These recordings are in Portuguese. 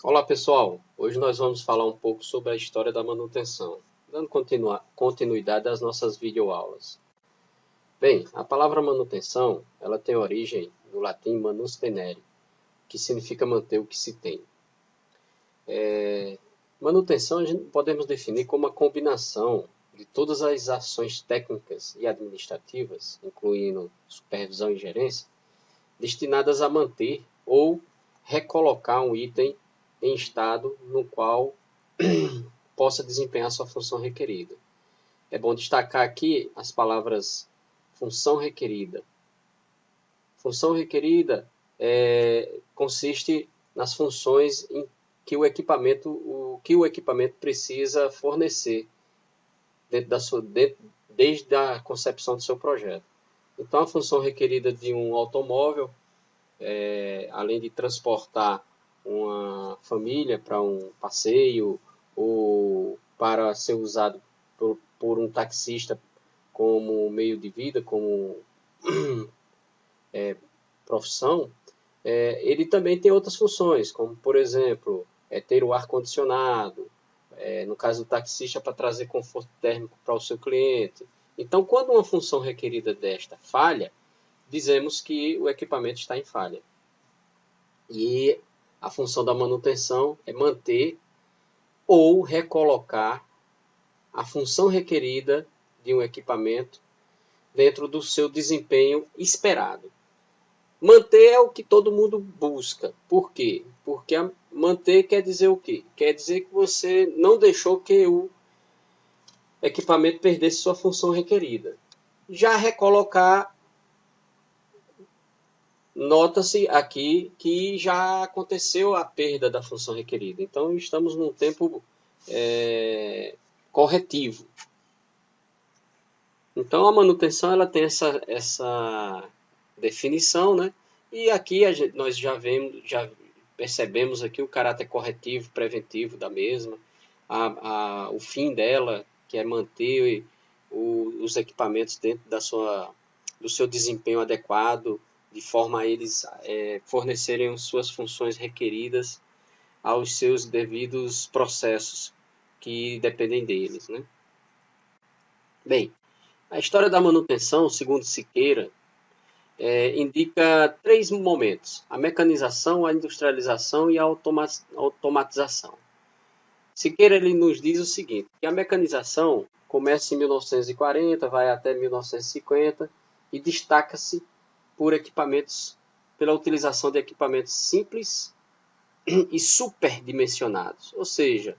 Olá pessoal, hoje nós vamos falar um pouco sobre a história da manutenção, dando continuidade às nossas videoaulas. Bem, a palavra manutenção, ela tem origem do latim manus tenere, que significa manter o que se tem. Manutenção a gente podemos definir como a combinação de todas as ações técnicas e administrativas, incluindo supervisão e gerência, destinadas a manter ou recolocar um item em estado no qual possa desempenhar sua função requerida. É bom destacar aqui as palavras função requerida. Função requerida consiste nas funções em que o equipamento precisa fornecer desde a concepção do seu projeto. Então, a função requerida de um automóvel, além de transportar uma família para um passeio ou para ser usado por um taxista como meio de vida, como profissão, ele também tem outras funções, como, por exemplo, ter o ar-condicionado, no caso do taxista, para trazer conforto térmico para o seu cliente. Então, quando uma função requerida desta falha, dizemos que o equipamento está em falha. E a função da manutenção é manter ou recolocar a função requerida de um equipamento dentro do seu desempenho esperado. Manter é o que todo mundo busca. Por quê? Porque manter quer dizer o quê? Quer dizer que você não deixou que o equipamento perdesse sua função requerida. Já recolocar, nota-se aqui que já aconteceu a perda da função requerida. Então, estamos num tempo corretivo. Então, a manutenção ela tem essa definição, né? E aqui nós já percebemos aqui o caráter corretivo, preventivo da mesma, o fim dela, que é manter os equipamentos dentro do seu desempenho adequado, de forma a eles fornecerem suas funções requeridas aos seus devidos processos que dependem deles, né? Bem, a história da manutenção, segundo Siqueira, indica três momentos: a mecanização, a industrialização e a automatização. Siqueira ele nos diz o seguinte, que a mecanização começa em 1940, vai até 1950 e destaca-se pela utilização de equipamentos simples e superdimensionados, ou seja,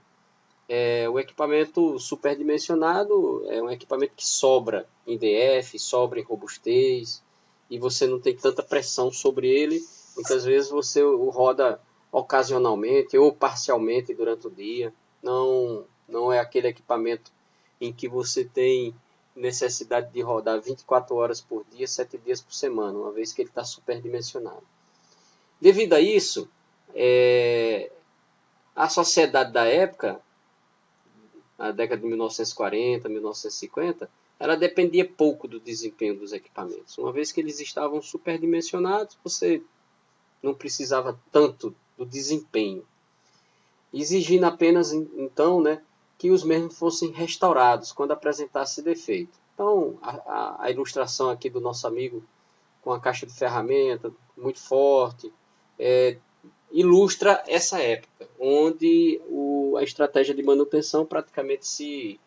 o equipamento superdimensionado é um equipamento que sobra em DF, sobra em robustez, e você não tem tanta pressão sobre ele. Muitas vezes você o roda ocasionalmente ou parcialmente durante o dia. Não é aquele equipamento em que você tem necessidade de rodar 24 horas por dia, 7 dias por semana, uma vez que ele está superdimensionado. Devido a isso, a sociedade da época, na década de 1940, 1950, ela dependia pouco do desempenho dos equipamentos. Uma vez que eles estavam superdimensionados, você não precisava tanto do desempenho, exigindo apenas, então, né, que os mesmos fossem restaurados quando apresentasse defeito. Então, a ilustração aqui do nosso amigo com a caixa de ferramenta muito forte, ilustra essa época, onde a estratégia de manutenção praticamente se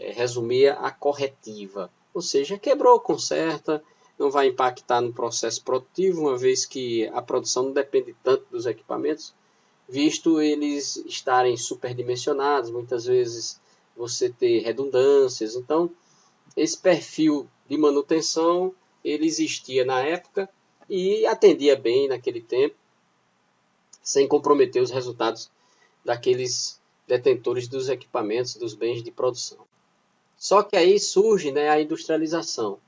resumia a corretiva. Ou seja, quebrou, conserta, não vai impactar no processo produtivo, uma vez que a produção não depende tanto dos equipamentos, visto eles estarem superdimensionados, muitas vezes você ter redundâncias. Então, esse perfil de manutenção, ele existia na época e atendia bem naquele tempo, sem comprometer os resultados daqueles detentores dos equipamentos, dos bens de produção. Só que aí surge, né, a industrialização,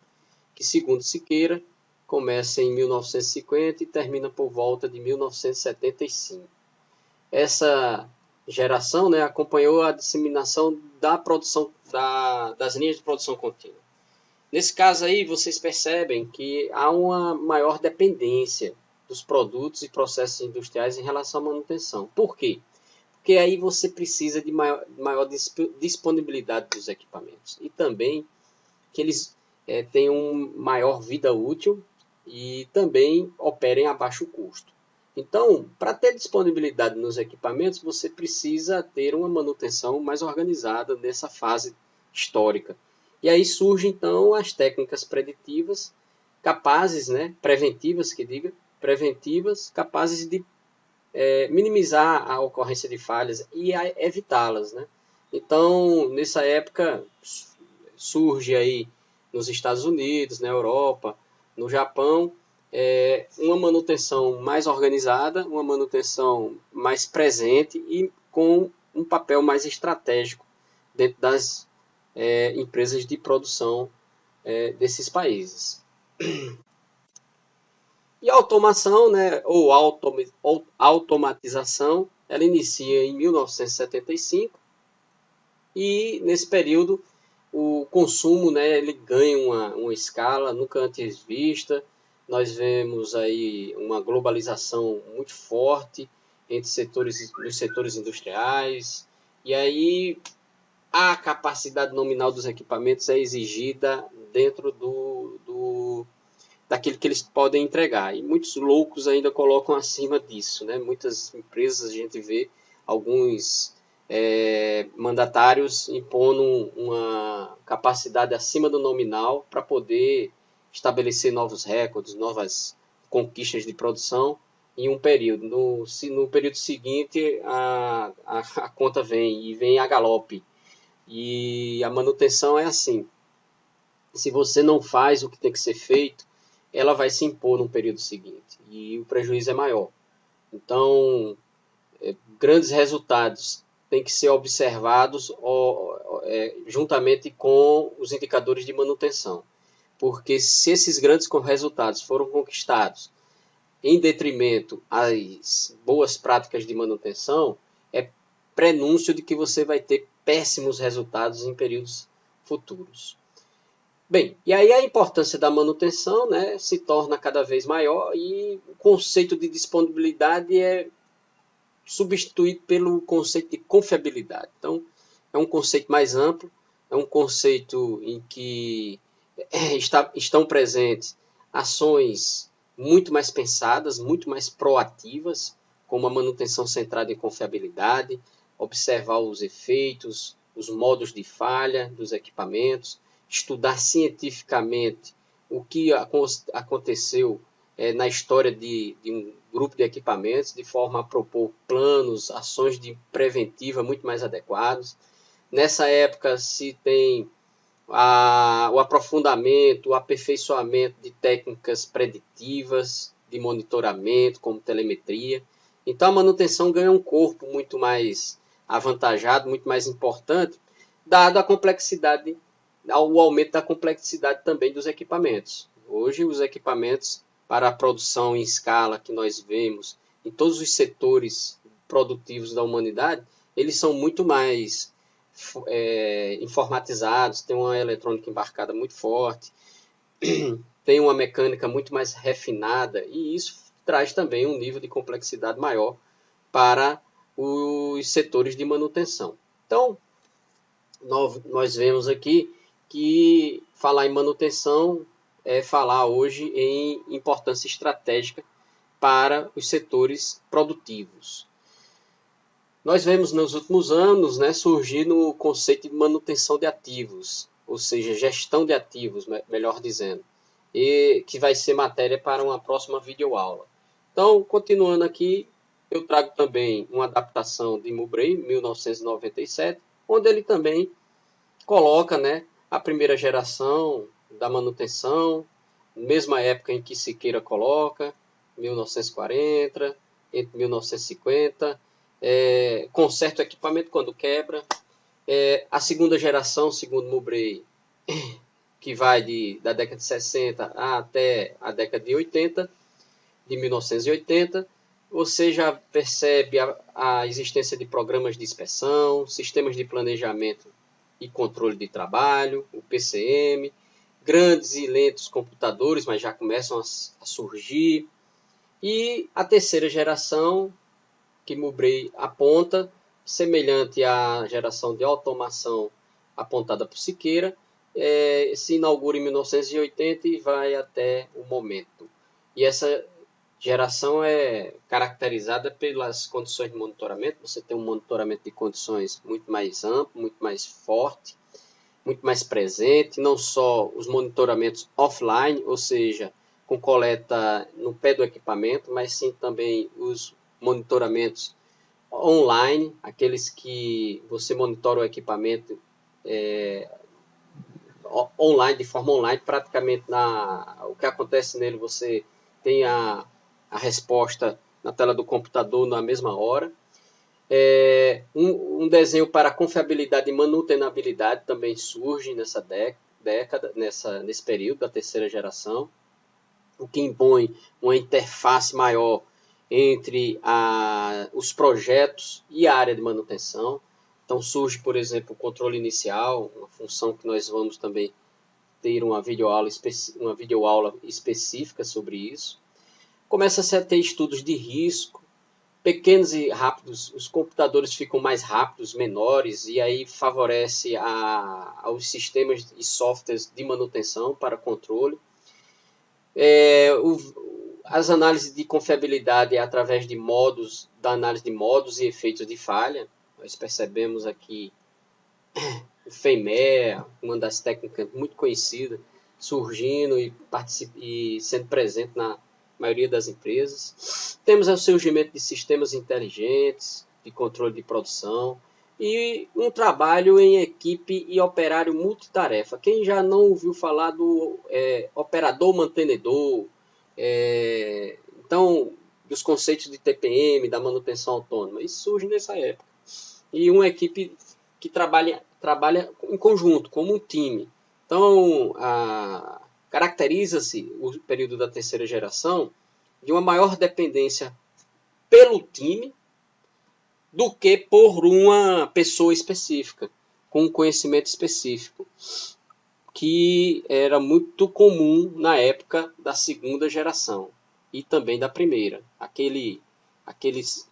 que segundo Siqueira, começa em 1950 e termina por volta de 1975. Essa geração, né, acompanhou a disseminação da produção das linhas de produção contínua. Nesse caso aí, vocês percebem que há uma maior dependência dos produtos e processos industriais em relação à manutenção. Por quê? Porque aí você precisa de maior disponibilidade dos equipamentos e também que eles tenham maior vida útil e também operem a baixo custo. Então, para ter disponibilidade nos equipamentos, você precisa ter uma manutenção mais organizada nessa fase histórica. E aí surgem, então, as técnicas preditivas, capazes, preventivas, capazes de minimizar a ocorrência de falhas e evitá-las. Então, nessa época, surge aí nos Estados Unidos, na Europa, no Japão, uma manutenção mais organizada, uma manutenção mais presente e com um papel mais estratégico dentro das empresas de produção desses países. E a automação, ou automatização, ela inicia em 1975 e nesse período o consumo ele ganha uma escala nunca antes vista. Nós vemos aí uma globalização muito forte entre os setores industriais, e aí a capacidade nominal dos equipamentos é exigida dentro daquilo que eles podem entregar. E muitos loucos ainda colocam acima disso. Muitas empresas a gente vê alguns mandatários impondo uma capacidade acima do nominal para poder estabelecer novos recordes, novas conquistas de produção em um período. No período seguinte, a conta vem a galope. E a manutenção é assim. Se você não faz o que tem que ser feito, ela vai se impor no período seguinte. E o prejuízo é maior. Então, grandes resultados têm que ser observados juntamente com os indicadores de manutenção. Porque se esses grandes resultados foram conquistados em detrimento às boas práticas de manutenção, é prenúncio de que você vai ter péssimos resultados em períodos futuros. Bem, e aí a importância da manutenção se torna cada vez maior e o conceito de disponibilidade é substituído pelo conceito de confiabilidade. Então, é um conceito mais amplo, é um conceito em que estão presentes ações muito mais pensadas, muito mais proativas, como a manutenção centrada em confiabilidade, observar os efeitos, os modos de falha dos equipamentos, estudar cientificamente o que aconteceu na história de um grupo de equipamentos, de forma a propor planos, ações de preventiva muito mais adequados. Nessa época se tem o aprofundamento, o aperfeiçoamento de técnicas preditivas, de monitoramento, como telemetria. Então a manutenção ganha um corpo muito mais avantajado, muito mais importante, dado a complexidade, o aumento da complexidade também dos equipamentos. Hoje os equipamentos para a produção em escala que nós vemos em todos os setores produtivos da humanidade, eles são muito mais informatizados, tem uma eletrônica embarcada muito forte, tem uma mecânica muito mais refinada, e isso traz também um nível de complexidade maior para os setores de manutenção. Então, nós vemos aqui que falar em manutenção é falar hoje em importância estratégica para os setores produtivos. Nós vemos nos últimos anos surgir o conceito de manutenção de ativos, ou seja, gestão de ativos, melhor dizendo, e que vai ser matéria para uma próxima videoaula. Então, continuando aqui, eu trago também uma adaptação de Mowbray, 1997, onde ele também coloca a primeira geração da manutenção, mesma época em que Siqueira coloca, 1940, entre 1950, conserta o equipamento quando quebra. A segunda geração, segundo Mowbray, que vai da década de 60 até a década de 80, de 1980, você já percebe a existência de programas de inspeção, sistemas de planejamento e controle de trabalho, o PCM, grandes e lentos computadores, mas já começam a surgir, E a terceira geração, que Mowbray aponta, semelhante à geração de automação apontada por Siqueira, se inaugura em 1980 e vai até o momento. E essa geração é caracterizada pelas condições de monitoramento. Você tem um monitoramento de condições muito mais amplo, muito mais forte, muito mais presente, não só os monitoramentos offline, ou seja, com coleta no pé do equipamento, mas sim também os monitoramentos online, aqueles que você monitora o equipamento online, de forma online, praticamente o que acontece nele, você tem a resposta na tela do computador na mesma hora. Um desenho para confiabilidade e manutenabilidade também surge nessa década, nesse período da terceira geração, o que impõe uma interface maior entre os projetos e a área de manutenção. Então surge, por exemplo, o controle inicial, uma função que nós vamos também ter uma videoaula específica sobre isso. Começa-se a ter estudos de risco, pequenos e rápidos, os computadores ficam mais rápidos, menores, e aí favorece aos sistemas e softwares de manutenção para controle. As análises de confiabilidade é através de da análise de modos e efeitos de falha. Nós percebemos aqui o FEMEA, uma das técnicas muito conhecidas, surgindo e sendo presente na maioria das empresas. Temos o surgimento de sistemas inteligentes, de controle de produção, e um trabalho em equipe e operário multitarefa. Quem já não ouviu falar do operador mantenedor, então, dos conceitos de TPM, da manutenção autônoma, isso surge nessa época. E uma equipe que trabalha em conjunto, como um time. Então, caracteriza-se o período da terceira geração de uma maior dependência pelo time do que por uma pessoa específica, com um conhecimento específico, que era muito comum na época da segunda geração e também da primeira.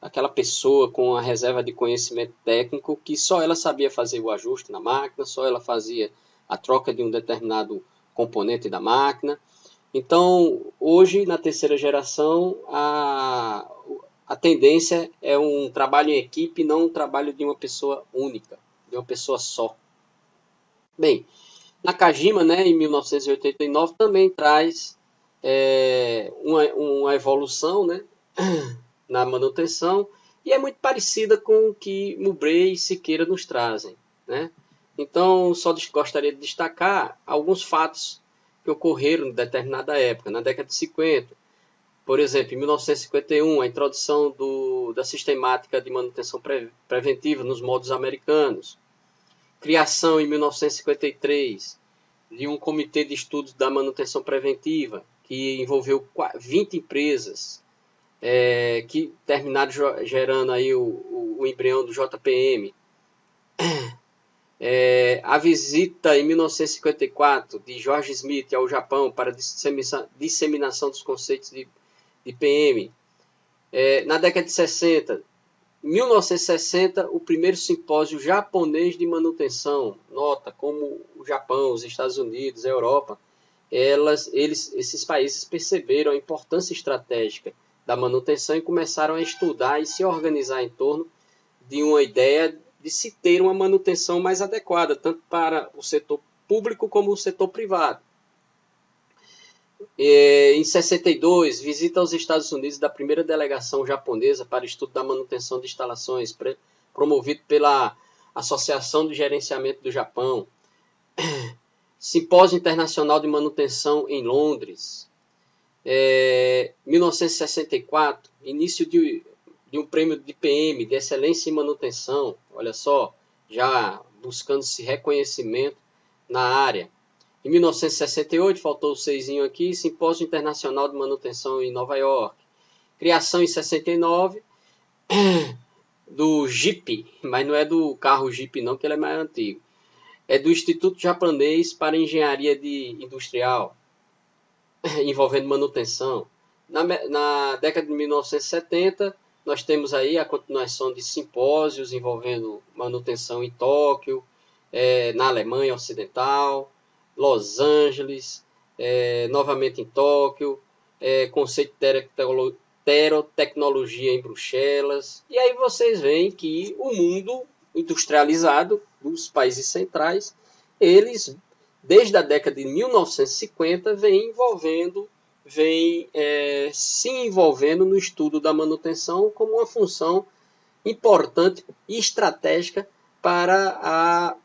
Aquela pessoa com a reserva de conhecimento técnico que só ela sabia fazer o ajuste na máquina, só ela fazia a troca de um determinado componente da máquina. Então, hoje, na terceira geração, a tendência é um trabalho em equipe, não um trabalho de uma pessoa única, de uma pessoa só. Bem, Nakajima, né, em 1989, também traz uma evolução, né, na manutenção, e é muito parecida com o que Mowbray e Siqueira nos trazem, né? Então, só gostaria de destacar alguns fatos que ocorreram em determinada época, na década de 50. Por exemplo, em 1951, a introdução da sistemática de manutenção preventiva nos modos americanos. Criação, em 1953, de um comitê de estudos da manutenção preventiva, que envolveu 20 empresas, que terminaram gerando aí o embrião do JPM. A visita em 1954 de George Smith ao Japão para disseminação dos conceitos de PM. Na década de 60, 1960, o primeiro simpósio japonês de manutenção. Nota como o Japão, os Estados Unidos, a Europa, esses países perceberam a importância estratégica da manutenção e começaram a estudar e se organizar em torno de uma ideia de se ter uma manutenção mais adequada, tanto para o setor público como o setor privado. Em 62, visita aos Estados Unidos da primeira delegação japonesa para estudo da manutenção de instalações, promovido pela Associação de Gerenciamento do Japão. Simpósio Internacional de Manutenção em Londres. 1964, início de um prêmio de PM, de excelência em manutenção, olha só, já buscando-se reconhecimento na área. Em 1968, faltou o 6 aqui, Simpósio Internacional de Manutenção em Nova York. Criação em 69 do Jeep, mas não é do carro Jeep não, que ele é mais antigo. É do Instituto Japonês para Engenharia Industrial, envolvendo manutenção. Na década de 1970, nós temos aí a continuação de simpósios envolvendo manutenção em Tóquio, na Alemanha Ocidental, Los Angeles, novamente em Tóquio, conceito de terotecnologia em Bruxelas. E aí vocês veem que o mundo industrializado dos países centrais, eles, desde a década de 1950, vem se envolvendo no estudo da manutenção como uma função importante e estratégica para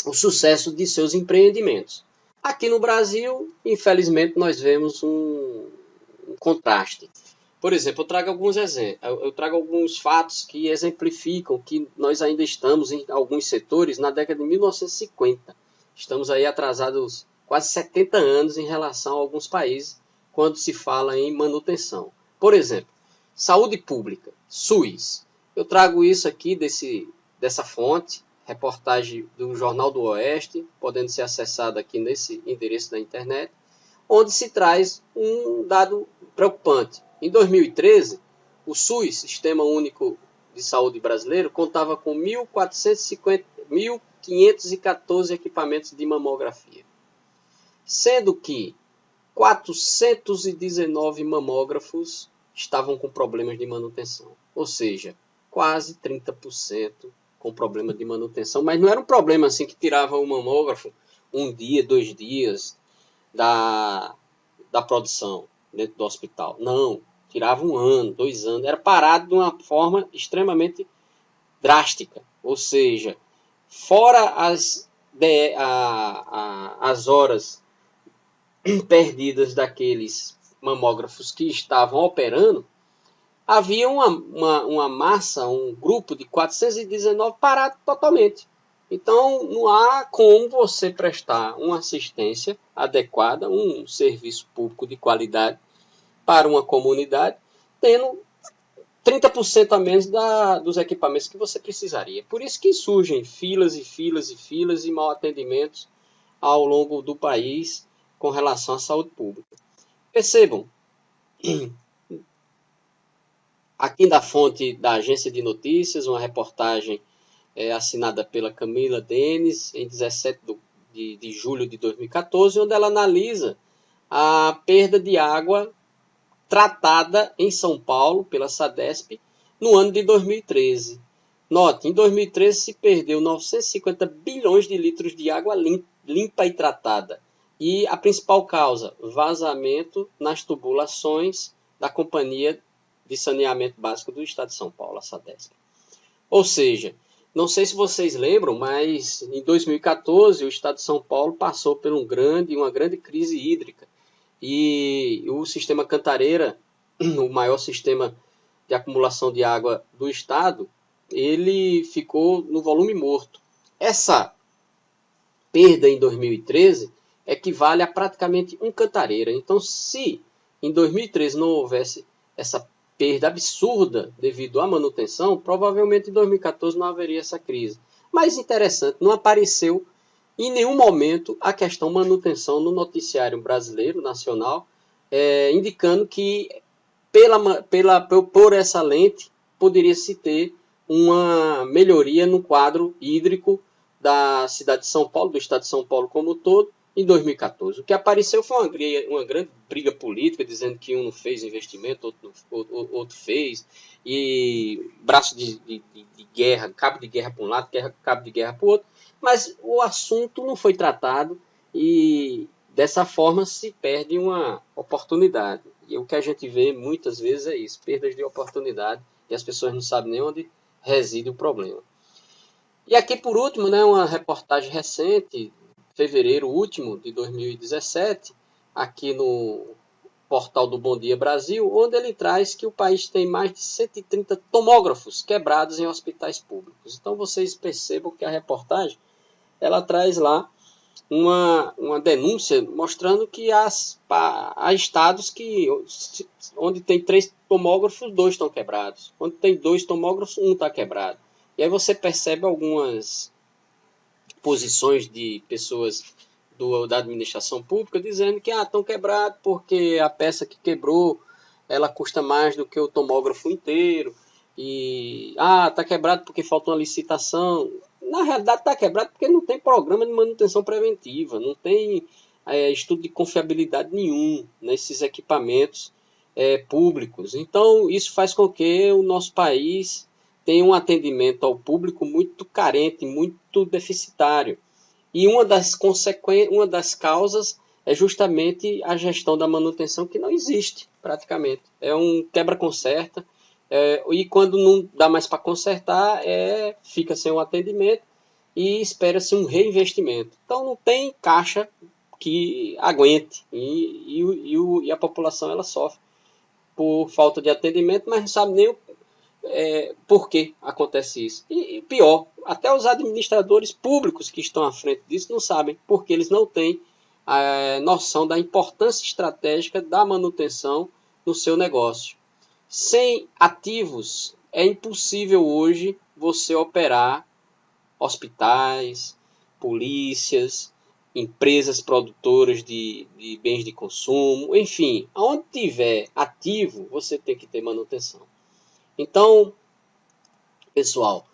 o sucesso de seus empreendimentos. Aqui no Brasil, infelizmente, nós vemos um contraste. Por exemplo, eu trago alguns fatos que exemplificam que nós ainda estamos em alguns setores na década de 1950. Estamos aí atrasados quase 70 anos em relação a alguns países quando se fala em manutenção. Por exemplo, saúde pública, SUS. Eu trago isso aqui dessa fonte, reportagem do Jornal do Oeste, podendo ser acessada aqui nesse endereço da internet, onde se traz um dado preocupante. Em 2013, o SUS, Sistema Único de Saúde Brasileiro, contava com 1.514 equipamentos de mamografia, sendo que 419 mamógrafos estavam com problemas de manutenção, ou seja, quase 30% com problema de manutenção, mas não era um problema assim que tirava o mamógrafo um dia, 2 dias da produção dentro do hospital. Não, tirava 1 ano, 2 anos, era parado de uma forma extremamente drástica, ou seja, fora as horas perdidas daqueles mamógrafos que estavam operando, havia uma massa, um grupo de 419 parado totalmente. Então, não há como você prestar uma assistência adequada, um serviço público de qualidade para uma comunidade, tendo 30% a menos dos equipamentos que você precisaria. Por isso que surgem filas e filas e filas e mal atendimentos ao longo do país com relação à saúde pública. Percebam, aqui da fonte da agência de notícias, uma reportagem assinada pela Camila Denis, em 17 de julho de 2014, onde ela analisa a perda de água tratada em São Paulo pela SADESP no ano de 2013. Note, em 2013 se perdeu 950 bilhões de litros de água limpa e tratada. E a principal causa, vazamento nas tubulações da Companhia de Saneamento Básico do Estado de São Paulo, a SADESP. Ou seja, não sei se vocês lembram, mas em 2014 o Estado de São Paulo passou por uma grande crise hídrica. E o sistema Cantareira, o maior sistema de acumulação de água do estado, ele ficou no volume morto. Essa perda em 2013 equivale a praticamente um Cantareira. Então, se em 2013 não houvesse essa perda absurda devido à manutenção, provavelmente em 2014 não haveria essa crise. Mas interessante, não apareceu em nenhum momento a questão manutenção no noticiário brasileiro, nacional, indicando que por essa lente poderia-se ter uma melhoria no quadro hídrico da cidade de São Paulo, do estado de São Paulo como um todo, em 2014. O que apareceu foi uma grande briga política, dizendo que um não fez investimento, outro fez, e braço de guerra, cabo de guerra para um lado, cabo de guerra para o outro, mas o assunto não foi tratado e dessa forma se perde uma oportunidade. E o que a gente vê muitas vezes é isso, perdas de oportunidade, e as pessoas não sabem nem onde reside o problema. E aqui por último, né, uma reportagem recente, fevereiro último de 2017, aqui no portal do Bom Dia Brasil, onde ele traz que o país tem mais de 130 tomógrafos quebrados em hospitais públicos. Então vocês percebam que a reportagem ela traz lá uma denúncia mostrando que há estados onde tem 3 tomógrafos, 2 estão quebrados. Onde tem 2 tomógrafos, 1 está quebrado. E aí você percebe algumas posições de pessoas da administração pública dizendo que estão quebrados porque a peça que quebrou ela custa mais do que o tomógrafo inteiro, e está quebrado porque faltou uma licitação. Na realidade está quebrado porque não tem programa de manutenção preventiva, não tem estudo de confiabilidade nenhum nesses equipamentos públicos. Então isso faz com que o nosso país tenha um atendimento ao público muito carente, muito deficitário. E uma das causas é justamente a gestão da manutenção, que não existe praticamente. É um quebra-conserta, e quando não dá mais para consertar, fica sem um atendimento e espera-se um reinvestimento. Então não tem caixa que aguente, e a população ela sofre por falta de atendimento, mas não sabe nem por que acontece isso. E pior, até os administradores públicos que estão à frente disso não sabem, porque eles não têm a noção da importância estratégica da manutenção no seu negócio. Sem ativos, é impossível hoje você operar hospitais, polícias, empresas produtoras de bens de consumo, enfim, onde tiver ativo, você tem que ter manutenção. Então, pessoal,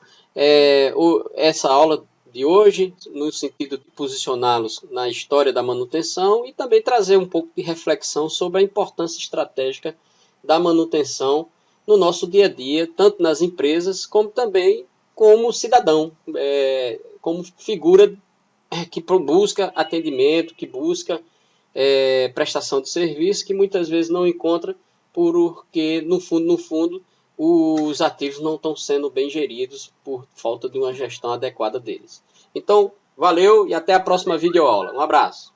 essa aula de hoje, no sentido de posicioná-los na história da manutenção e também trazer um pouco de reflexão sobre a importância estratégica da manutenção no nosso dia a dia, tanto nas empresas como também como cidadão, como figura que busca atendimento, que busca prestação de serviço, que muitas vezes não encontra porque, no fundo, os ativos não estão sendo bem geridos por falta de uma gestão adequada deles. Então, valeu e até a próxima videoaula. Um abraço.